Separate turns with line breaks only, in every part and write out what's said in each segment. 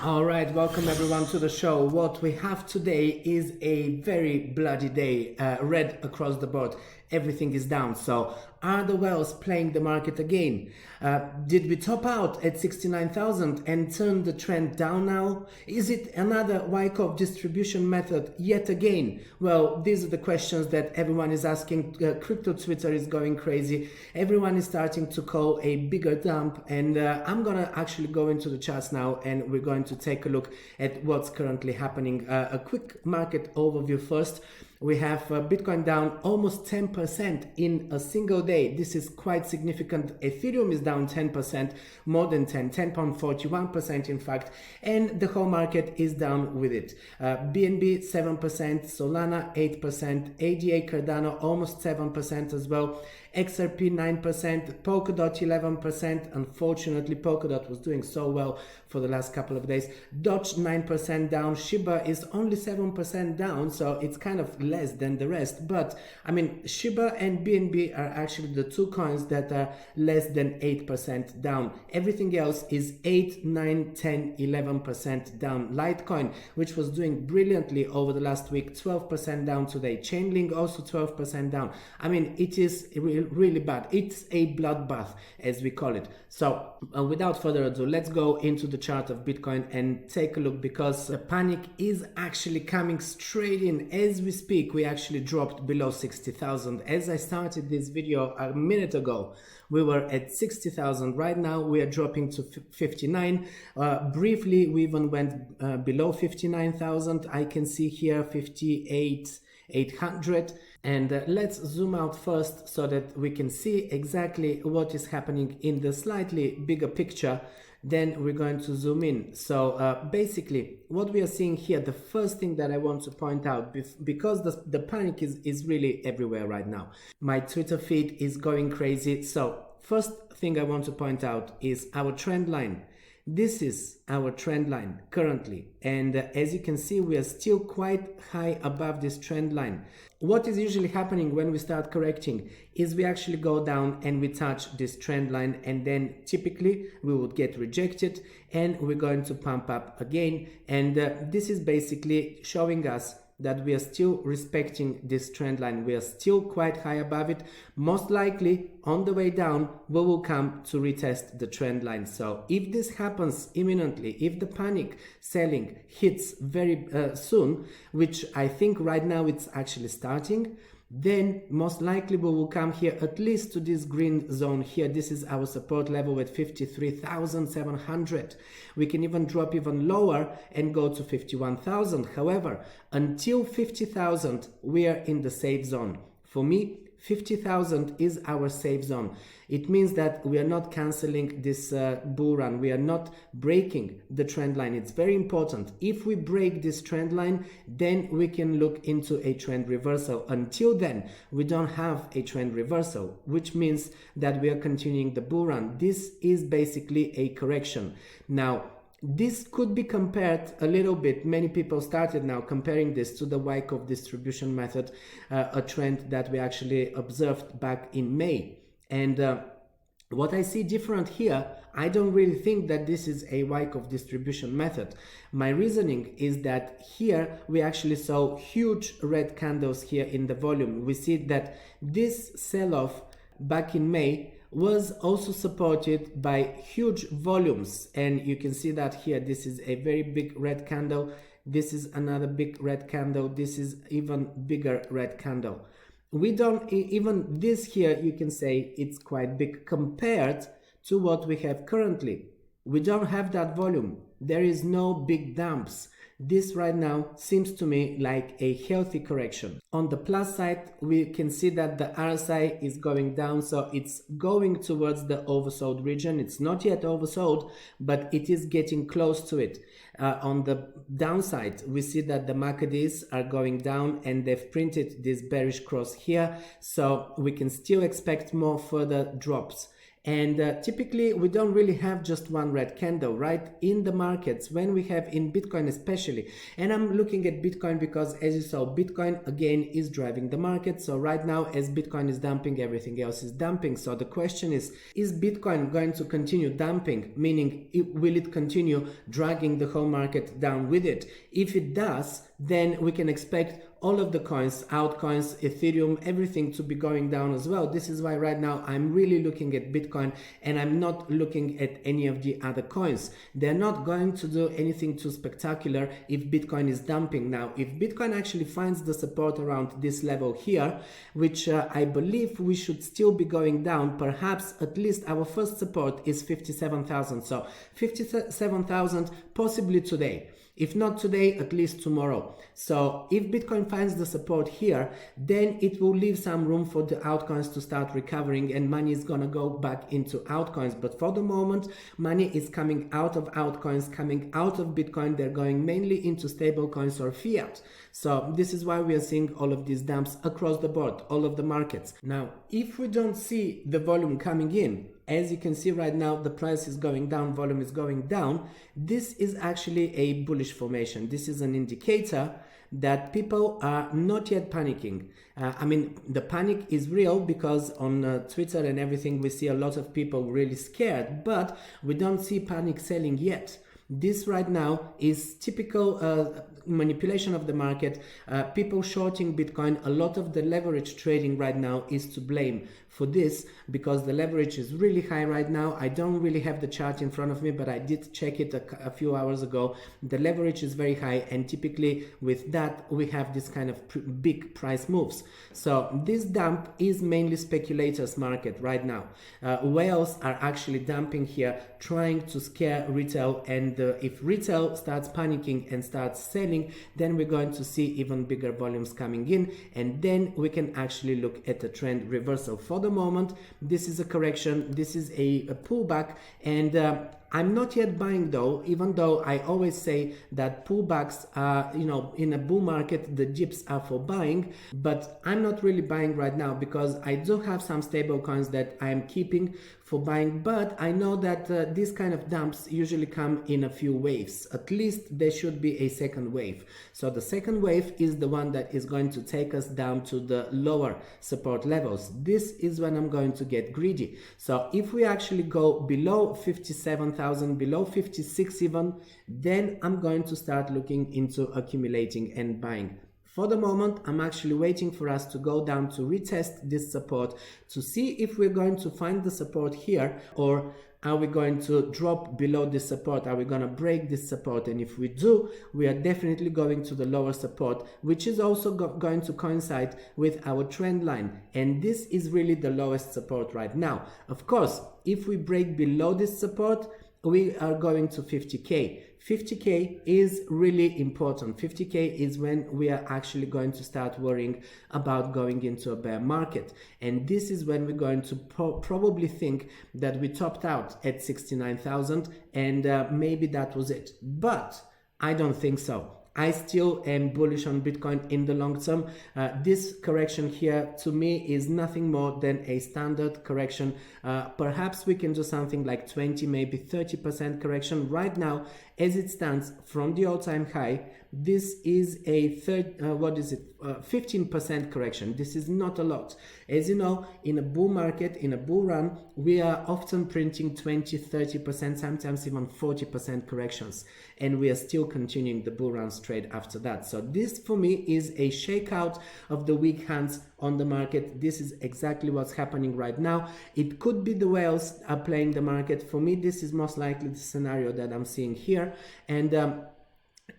All right, welcome everyone to the show. What we have today is a very bloody day, red across the board. Everything is down. So are the whales playing the market again? Did we top out at 69,000 and turn the trend down now? Is it another Wyckoff distribution method yet again? Well, these are the questions that everyone is asking. Crypto Twitter is going crazy. Everyone is starting to call a bigger dump, and I'm gonna actually go into the charts now and we're going to take a look at what's currently happening. A quick market overview first. We have Bitcoin down almost 10% in a single day. This is quite significant. Ethereum is down 10%, more than 10.41% in fact, and the whole market is down with it. BNB 7%, Solana 8%, ADA Cardano almost 7% as well. XRP 9%, Polkadot 11%. Unfortunately, Polkadot was doing so well for the last couple of days. Doge 9% down. Shiba is only 7% down, so it's kind of less than the rest. But I mean, Shiba and BNB are actually the two coins that are less than 8% down. Everything else is 8, 9, 10, 11% down. Litecoin, which was doing brilliantly over the last week, 12% down today. Chainlink also 12% down. I mean, it is really bad. It's a bloodbath, as we call it. So without further ado, let's go into the chart of Bitcoin and take a look, because the panic is actually coming straight in as we speak. We actually dropped below 60,000. As I started this video a minute ago, we were at 60,000. Right now we are dropping to 59. Briefly, we even went below 59,000. I can see here 58,800. And let's zoom out first so that we can see exactly what is happening in the slightly bigger picture. Then we're going to zoom in. So basically what we are seeing here, the first thing that I want to point out, because the panic is really everywhere right now. My Twitter feed is going crazy. So first thing I want to point out is our trend line. This is our trend line currently, and as you can see, we are still quite high above this trend line. What is usually happening when we start correcting is we actually go down and we touch this trend line, and then typically we would get rejected and we're going to pump up again. And this is basically showing us that we are still respecting this trend line. We are still quite high above it. Most likely on the way down, we will come to retest the trend line. So if this happens imminently, if the panic selling hits very soon, which I think right now it's actually starting, then most likely we will come here at least to this green zone here. This is our support level at 53,700. We can even drop even lower and go to 51,000. However, until 50,000, we are in the safe zone. For me, 50,000 is our safe zone. It means that we are not canceling this bull run. We are not breaking the trend line. It's very important. If we break this trend line, then we can look into a trend reversal. Until then, we don't have a trend reversal, which means that we are continuing the bull run. This is basically a correction. Now, this could be compared a little bit. Many people started now comparing this to the Wyckoff distribution method, a trend that we actually observed back in May. And what I see different here, I don't really think that this is a Wyckoff distribution method. My reasoning is that here we actually saw huge red candles here in the volume. We see that this sell-off back in May was also supported by huge volumes, and you can see that here. This is a very big red candle. This is another big red candle. This is even bigger red candle. We don't even, this here you can say it's quite big compared to what we have currently. We don't have that volume. There is no big dumps. This right now seems to me like a healthy correction. On the plus side, we can see that the RSI is going down, so it's going towards the oversold region. It's not yet oversold, but it is getting close to it. On the downside, we see that the MACDs are going down and they've printed this bearish cross here, so we can still expect more further drops. And typically we don't really have just one red candle, right? In the markets, when we have in Bitcoin especially, and I'm looking at Bitcoin because as you saw, Bitcoin again is driving the market. So right now as Bitcoin is dumping, everything else is dumping. So the question is Bitcoin going to continue dumping? Meaning, will it continue dragging the whole market down with it? If it does, then we can expect all of the coins, altcoins, Ethereum, everything to be going down as well. This is why right now I'm really looking at Bitcoin and I'm not looking at any of the other coins. They're not going to do anything too spectacular if Bitcoin is dumping. Now, if Bitcoin actually finds the support around this level here, which I believe we should still be going down, perhaps at least our first support is 57,000. So 57,000 possibly today. If not today, at least tomorrow. So if Bitcoin finds the support here, then it will leave some room for the altcoins to start recovering and money is gonna go back into altcoins. But for the moment, money is coming out of altcoins, coming out of Bitcoin. They're going mainly into stable coins or fiat. So this is why we are seeing all of these dumps across the board, all of the markets. Now, if we don't see the volume coming in, as you can see right now, the price is going down, volume is going down. This is actually a bullish formation. This is an indicator that people are not yet panicking. I mean, the panic is real because on Twitter and everything, we see a lot of people really scared, but we don't see panic selling yet. This right now is typical manipulation of the market, people shorting Bitcoin. A lot of the leverage trading right now is to blame for this because the leverage is really high right now. I don't really have the chart in front of me, but I did check it a few hours ago. The leverage is very high, and typically with that we have this kind of big price moves. So this dump is mainly speculators market right now. Whales are actually dumping here, trying to scare retail, and if retail starts panicking and starts selling, then we're going to see even bigger volumes coming in, and then we can actually look at a trend reversal. For the moment, this is a correction, this is a pullback, and I'm not yet buying though, even though I always say that pullbacks are, in a bull market, the dips are for buying, but I'm not really buying right now because I do have some stable coins that I am keeping for buying, but I know that these kind of dumps usually come in a few waves. At least there should be a second wave. So the second wave is the one that is going to take us down to the lower support levels. This is when I'm going to get greedy. So if we actually go below 57,000, below 56 even, then I'm going to start looking into accumulating and buying. For the moment, I'm actually waiting for us to go down to retest this support to see if we're going to find the support here, or are we going to drop below this support? Are we going to break this support? And if we do, we are definitely going to the lower support, which is also going to coincide with our trend line. And this is really the lowest support right now. Of course, if we break below this support, we are going to 50K. 50K is really important. 50K is when we are actually going to start worrying about going into a bear market. And this is when we're going to probably think that we topped out at 69,000 and maybe that was it. But I don't think so. I still am bullish on Bitcoin in the long term. This correction here to me is nothing more than a standard correction. Perhaps we can do something like 20, maybe 30% correction. Right now, as it stands from the all-time high, this is a 15% correction. This is not a lot. As you know, in a bull market, in a bull run, we are often printing 20, 30%, sometimes even 40% corrections. And we are still continuing the bull run straight after that. So this for me is a shakeout of the weak hands on the market. This is exactly what's happening right now. It could be the whales are playing the market. For me, this is most likely the scenario that I'm seeing here. And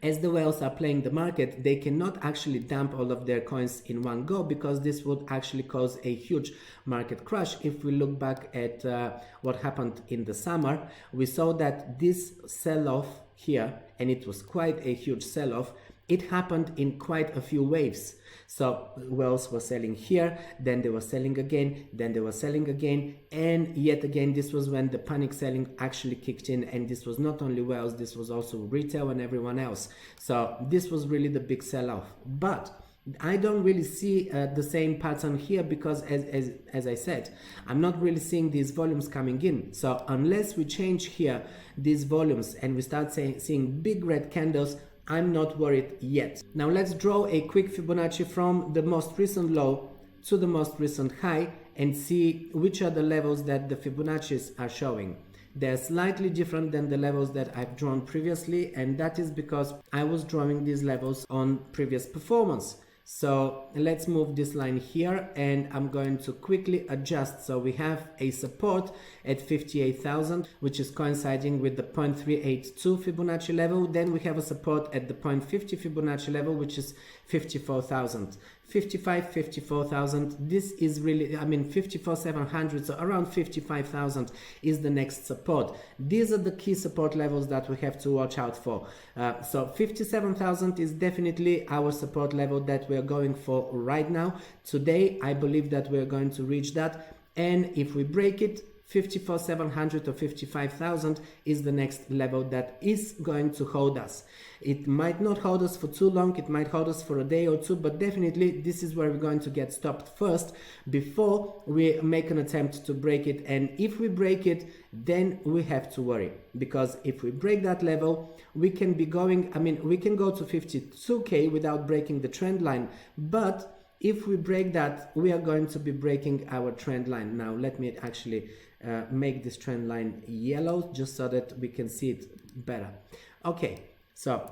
as the whales are playing the market, they cannot actually dump all of their coins in one go because this would actually cause a huge market crash. If we look back at what happened in the summer, we saw that this sell-off here, and it was quite a huge sell-off, it happened in quite a few waves. So whales were selling here, then they were selling again, then they were selling again, and yet again this was when the panic selling actually kicked in, and this was not only whales, this was also retail and everyone else. So this was really the big sell-off. But I don't really see the same pattern here because as I said, I'm not really seeing these volumes coming in. So unless we change here these volumes and we start seeing big red candles, I'm not worried yet. Now let's draw a quick Fibonacci from the most recent low to the most recent high and see which are the levels that the Fibonaccis are showing. They're slightly different than the levels that I've drawn previously, and that is because I was drawing these levels on previous performance. So let's move this line here, and I'm going to quickly adjust. So we have a support at 58,000, which is coinciding with the 0.382 Fibonacci level. Then we have a support at the 0.50 Fibonacci level, which is 54,000. 54,000. This is really, I mean, 54,700, so around 55,000 is the next support. These are the key support levels that we have to watch out for. So 57,000 is definitely our support level that we are going for right now. Today, I believe that we are going to reach that. And if we break it, 54,700 or 55,000 is the next level that is going to hold us. It might not hold us for too long, it might hold us for a day or two, but definitely this is where we're going to get stopped first before we make an attempt to break it. And if we break it, then we have to worry, because if we break that level, we can be going, I mean, we can go to 52k without breaking the trend line, but if we break that, we are going to be breaking our trend line. Now let me actually make this trend line yellow just so that we can see it better. Okay, so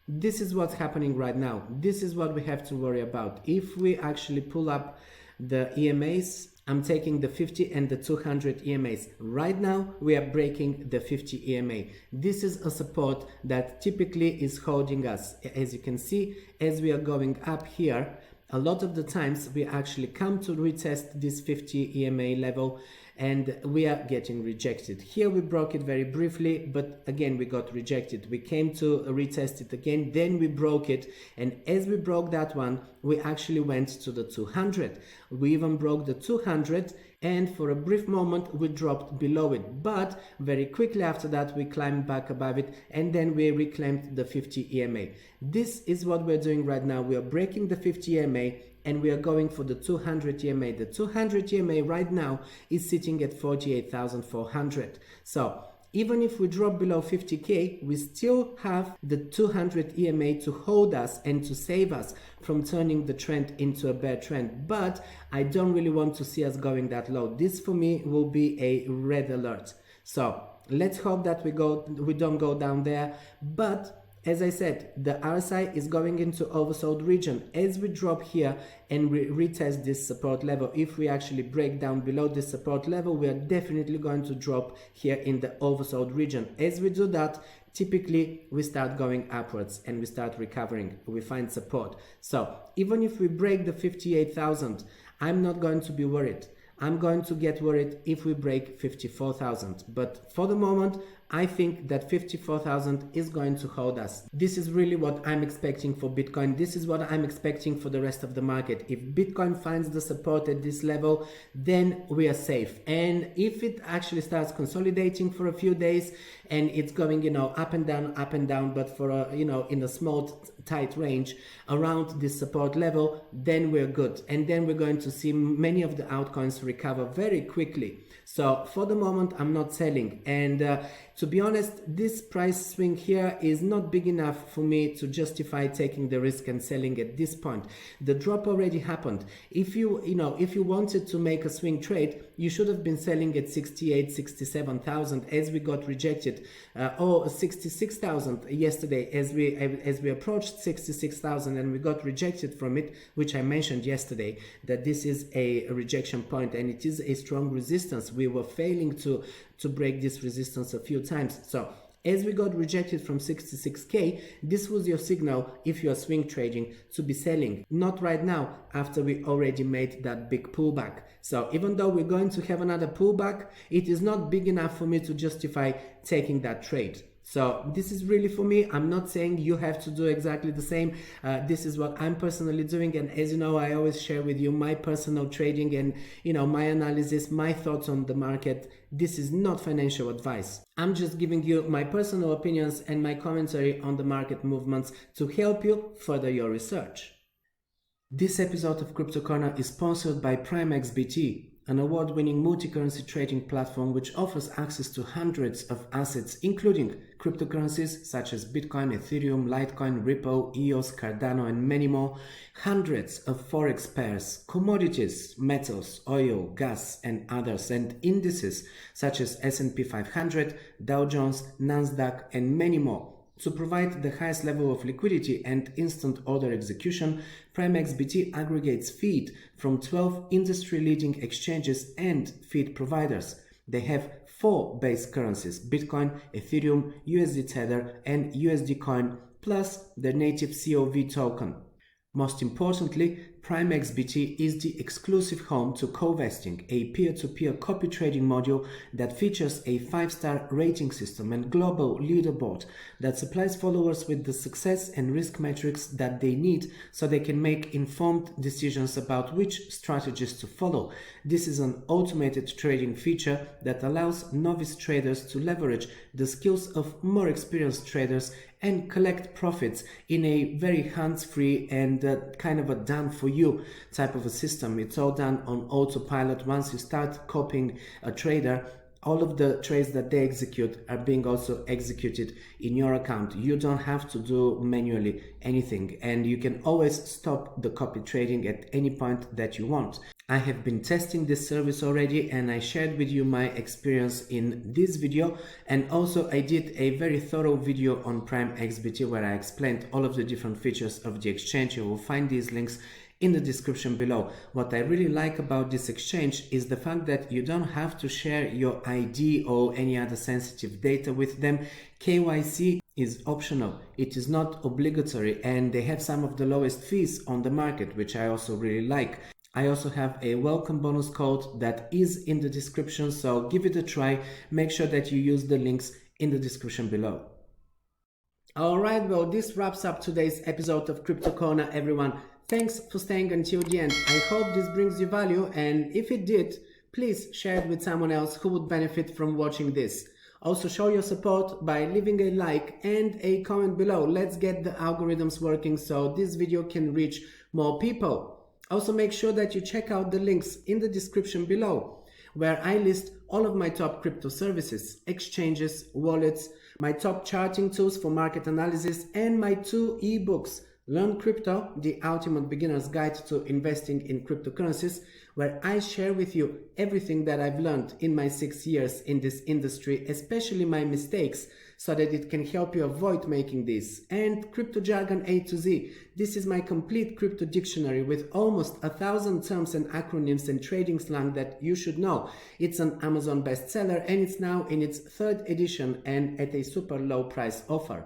this is what's happening right now. This is what we have to worry about. If we actually pull up the EMAs, I'm taking the 50 and the 200 EMAs. Right now, we are breaking the 50 EMA. This is a support that typically is holding us. As you can see, as we are going up here, a lot of the times we actually come to retest this 50 EMA level and we are getting rejected. Here we broke it very briefly, but again we got rejected. We came to retest it again, then we broke it, and as we broke that one, we actually went to the 200. We even broke the 200, and for a brief moment we dropped below it, but very quickly after that we climbed back above it, and then we reclaimed the 50 EMA. This is what we're doing right now. We are breaking the 50 EMA and we are going for the 200 EMA. The 200 EMA right now is sitting at 48,400. So even if we drop below 50k, we still have the 200 EMA to hold us and to save us from turning the trend into a bear trend. But I don't really want to see us going that low. This for me will be a red alert. So let's hope that we don't go down there. But as I said, the RSI is going into oversold region. As we drop here and we retest this support level, if we actually break down below this support level, we are definitely going to drop here in the oversold region. As we do that, typically we start going upwards and we start recovering. We find support. So even if we break the 58,000, I'm not going to be worried. I'm going to get worried if we break 54,000. But for the moment, I think that 54,000 is going to hold us. This is really what I'm expecting for Bitcoin. This is what I'm expecting for the rest of the market. If Bitcoin finds the support at this level, then we are safe. And if it actually starts consolidating for a few days and it's going, up and down, but for in a small tight range around this support level, then we're good. And then we're going to see many of the altcoins recover very quickly. So for the moment, I'm not selling. And to be honest, this price swing here is not big enough for me to justify taking the risk and selling at this point. The drop already happened. If you wanted to make a swing trade, you should have been selling at 68, 67,000 as we got rejected, or 66,000 yesterday as we approached 66,000 and we got rejected from it, which I mentioned yesterday that this is a rejection point and it is a strong resistance. We were failing to break this resistance a few times. So as we got rejected from 66k, this was your signal, if you are swing trading, to be selling. Not right now, after we already made that big pullback. So even though we're going to have another pullback, it is not big enough for me to justify taking that trade. So this is really for me. I'm not saying you have to do exactly the same. This is what I'm personally doing. And as you know, I always share with you my personal trading and, my analysis, my thoughts on the market. This is not financial advice. I'm just giving you my personal opinions and my commentary on the market movements to help you further your research. This episode of Crypto Corner is sponsored by PrimeXBT, an award-winning multi-currency trading platform which offers access to hundreds of assets, including cryptocurrencies such as Bitcoin, Ethereum, Litecoin, Ripple, EOS, Cardano, and many more, hundreds of forex pairs, commodities, metals, oil, gas, and others, and indices such as S&P 500, Dow Jones, Nasdaq, and many more. To provide the highest level of liquidity and instant order execution, PrimeXBT aggregates feed from 12 industry-leading exchanges and feed providers. They have 4 base currencies: Bitcoin, Ethereum, USD Tether, and USD Coin, plus their native COV token. Most importantly, PrimeXBT is the exclusive home to co-vesting, a peer-to-peer copy trading module that features a 5-star rating system and global leaderboard that supplies followers with the success and risk metrics that they need so they can make informed decisions about which strategies to follow. This is an automated trading feature that allows novice traders to leverage the skills of more experienced traders and collect profits in a very hands-free and kind of a done-for-you type of a system. It's all done on autopilot. Once you start copying a trader, all of the trades that they execute are being also executed in your account. You don't have to do manually anything, and you can always stop the copy trading at any point that you want. I have been testing this service already, and I shared with you my experience in this video, and also I did a very thorough video on PrimeXBT where I explained all of the different features of the exchange. You will find these links in the description below. What I really like about this exchange is the fact that you don't have to share your ID or any other sensitive data with them. KYC is optional, it is not obligatory, and they have some of the lowest fees on the market, which I also really like. I also have a welcome bonus code that is in the description, so give it a try. Make sure that you use the links in the description below. Alright, well, this wraps up today's episode of Crypto Corner, everyone. Thanks for staying until the end. I hope this brings you value, and if it did, please share it with someone else who would benefit from watching this. Also, show your support by leaving a like and a comment below. Let's get the algorithms working so this video can reach more people. Also, make sure that you check out the links in the description below, where I list all of my top crypto services, exchanges, wallets, my top charting tools for market analysis, and my 2 ebooks, Learn Crypto, the ultimate beginner's guide to investing in cryptocurrencies, where I share with you everything that I've learned in my 6 years in this industry, especially my mistakes, so that it can help you avoid making these. And Crypto Jargon A to Z. This is my complete crypto dictionary with almost 1,000 terms and acronyms and trading slang that you should know. It's an Amazon bestseller, and it's now in its 3rd edition and at a super low price offer.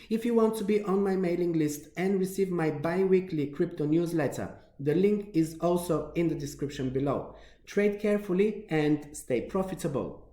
If you want to be on my mailing list and receive my bi-weekly crypto newsletter, the link is also in the description below. Trade carefully and stay profitable.